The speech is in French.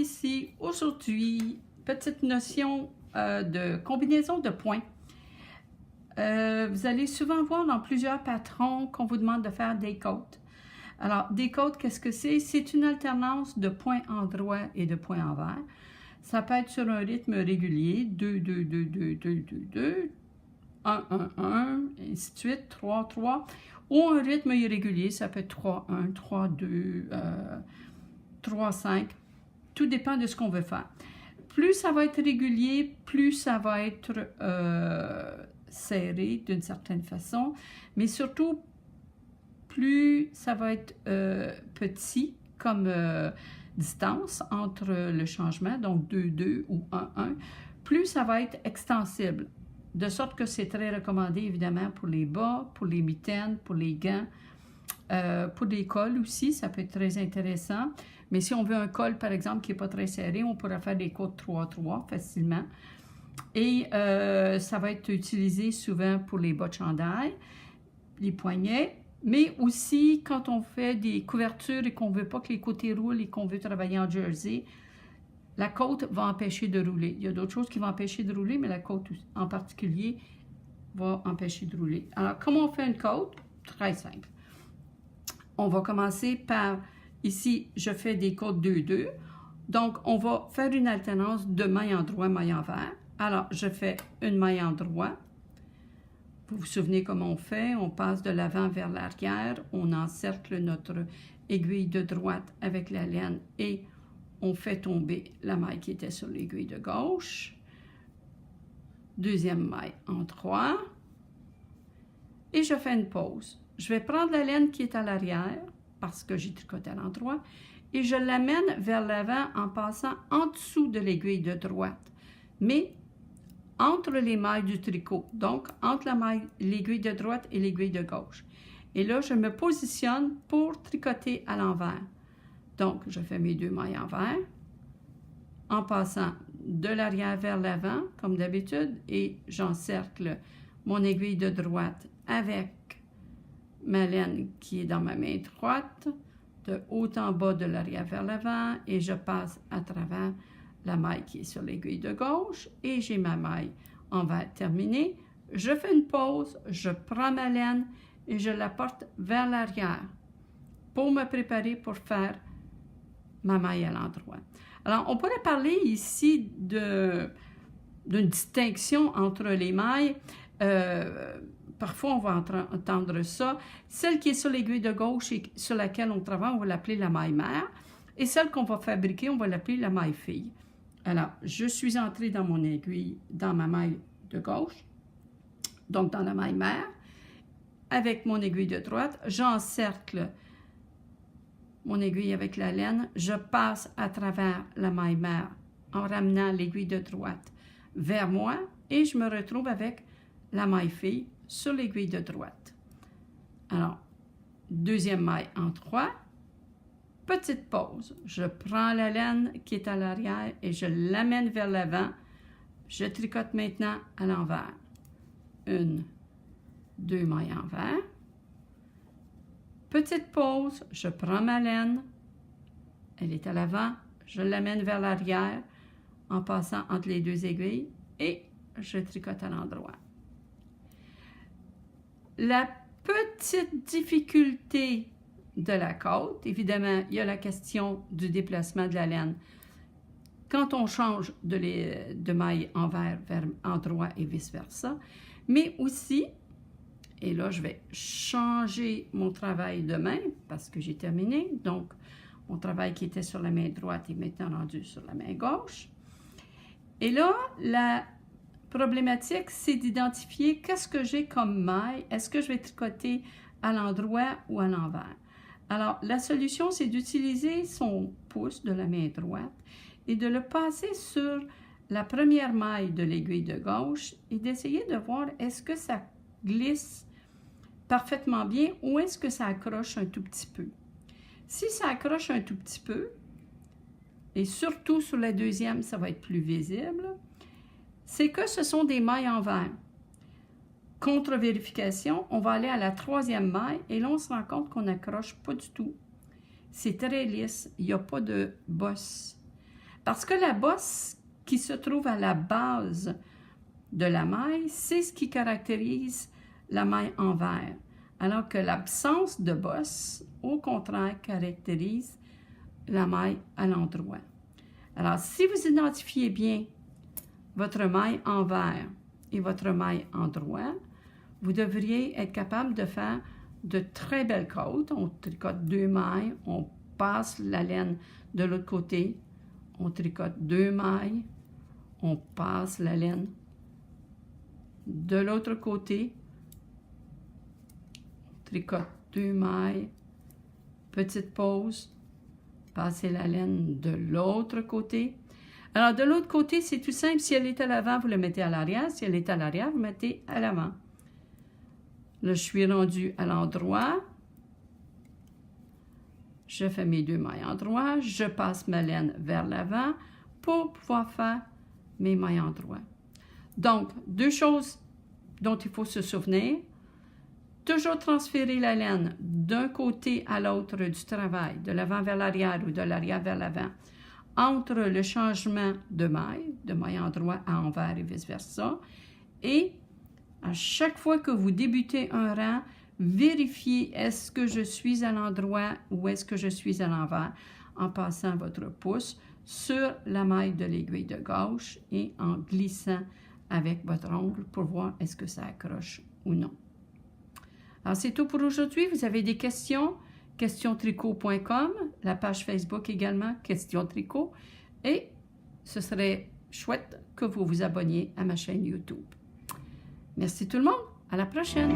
ici aujourd'hui, petite notion de combinaison de points. Vous allez souvent voir dans plusieurs patrons qu'on vous demande de faire des côtes. Alors, des côtes, qu'est-ce que c'est? C'est une alternance de points endroits et de points envers. Ça peut être sur un rythme régulier, 2, 2, 2, 2, 2, 2, 2, 1, 1, 1, et ainsi de suite, 3, 3. Ou un rythme irrégulier, ça peut être 3, 1, 3, 2, 3, 5. Tout dépend de ce qu'on veut faire. Plus ça va être régulier, plus ça va être serré d'une certaine façon, mais surtout, plus ça va être petit comme distance entre le changement, donc 2, 2 ou 1, 1, plus ça va être extensible. De sorte que c'est très recommandé, évidemment, pour les bas, pour les mitaines, pour les gants, pour des cols aussi, ça peut être très intéressant. Mais si on veut un col, par exemple, qui n'est pas très serré, on pourra faire des côtes 3-3 facilement. Et ça va être utilisé souvent pour les bas de chandail, les poignets, mais aussi quand on fait des couvertures et qu'on ne veut pas que les côtés roulent et qu'on veut travailler en jersey, la côte va empêcher de rouler. Il y a d'autres choses qui vont empêcher de rouler, mais la côte en particulier va empêcher de rouler. Alors, comment on fait une côte? Très simple. On va commencer par, ici, je fais des côtes 2-2. Donc, on va faire une alternance de maille en droit, maille envers. Alors, je fais une maille en droit. Vous vous souvenez comment on fait? On passe de l'avant vers l'arrière. On encercle notre aiguille de droite avec la laine et on fait tomber la maille qui était sur l'aiguille de gauche. Deuxième maille en droit. Et je fais une pause. Je vais prendre la laine qui est à l'arrière, parce que j'ai tricoté à l'endroit, et je l'amène vers l'avant en passant en dessous de l'aiguille de droite, mais entre les mailles du tricot, donc entre l'aiguille de droite et l'aiguille de gauche. Et là, je me positionne pour tricoter à l'envers. Donc, je fais mes 2 mailles envers, en passant de l'arrière vers l'avant, comme d'habitude, et j'encercle mon aiguille de droite avec ma laine qui est dans ma main droite, de haut en bas de l'arrière vers l'avant, et je passe à travers la maille qui est sur l'aiguille de gauche, et j'ai ma maille envers terminée. Je fais une pause, je prends ma laine et je la porte vers l'arrière pour me préparer pour faire ma maille à l'endroit. Alors, on pourrait parler ici d'une distinction entre les mailles. Parfois, on va entendre ça. Celle qui est sur l'aiguille de gauche et sur laquelle on travaille, on va l'appeler la maille mère. Et celle qu'on va fabriquer, on va l'appeler la maille fille. Alors, je suis entrée dans mon aiguille, dans ma maille de gauche, donc dans la maille mère. Avec mon aiguille de droite, j'encercle mon aiguille avec la laine. Je passe à travers la maille mère en ramenant l'aiguille de droite vers moi et je me retrouve avec la maille fille sur l'aiguille de droite. Alors, deuxième maille en 3, petite pause. Je prends la laine qui est à l'arrière et je l'amène vers l'avant. Je tricote maintenant à l'envers. 1, 2 mailles envers. Petite pause, je prends ma laine. Elle est à l'avant. Je l'amène vers l'arrière en passant entre les 2 aiguilles et je tricote à l'endroit. La petite difficulté de la côte, évidemment, il y a la question du déplacement de la laine. Quand on change de maille envers vers endroit et vice-versa, mais aussi, et là je vais changer mon travail de main parce que j'ai terminé, donc mon travail qui était sur la main droite est maintenant rendu sur la main gauche. Et là, la problématique, c'est d'identifier qu'est-ce que j'ai comme maille. Est-ce que je vais tricoter à l'endroit ou à l'envers? Alors, la solution, c'est d'utiliser son pouce de la main droite et de le passer sur la première maille de l'aiguille de gauche et d'essayer de voir est-ce que ça glisse parfaitement bien ou est-ce que ça accroche un tout petit peu. Si ça accroche un tout petit peu, et surtout sur la deuxième, ça va être plus visible, c'est que ce sont des mailles envers. Contre-vérification, on va aller à la 3e maille et là, on se rend compte qu'on n'accroche pas du tout. C'est très lisse, il n'y a pas de bosse. Parce que la bosse qui se trouve à la base de la maille, c'est ce qui caractérise la maille envers, alors que l'absence de bosse, au contraire, caractérise la maille à l'endroit. Alors, si vous identifiez bien votre maille envers et votre maille endroit, vous devriez être capable de faire de très belles côtes. On tricote 2 mailles, on passe la laine de l'autre côté, on tricote 2 mailles, on passe la laine de l'autre côté, on tricote 2 mailles, petite pause, passez la laine de l'autre côté. Alors, de l'autre côté, c'est tout simple. Si elle est à l'avant, vous la mettez à l'arrière. Si elle est à l'arrière, vous mettez à l'avant. Là, je suis rendue à l'endroit. Je fais mes 2 mailles endroit. Je passe ma laine vers l'avant pour pouvoir faire mes mailles endroit. Donc, 2 choses dont il faut se souvenir. Toujours transférer la laine d'un côté à l'autre du travail, de l'avant vers l'arrière ou de l'arrière vers l'avant, entre le changement de maille endroit à envers et vice-versa. Et à chaque fois que vous débutez un rang, vérifiez est-ce que je suis à l'endroit ou est-ce que je suis à l'envers en passant votre pouce sur la maille de l'aiguille de gauche et en glissant avec votre ongle pour voir est-ce que ça accroche ou non. Alors, c'est tout pour aujourd'hui. Vous avez des questions? questiontricot.com, la page Facebook également, Question Tricot. Et ce serait chouette que vous vous abonniez à ma chaîne YouTube. Merci tout le monde. À la prochaine.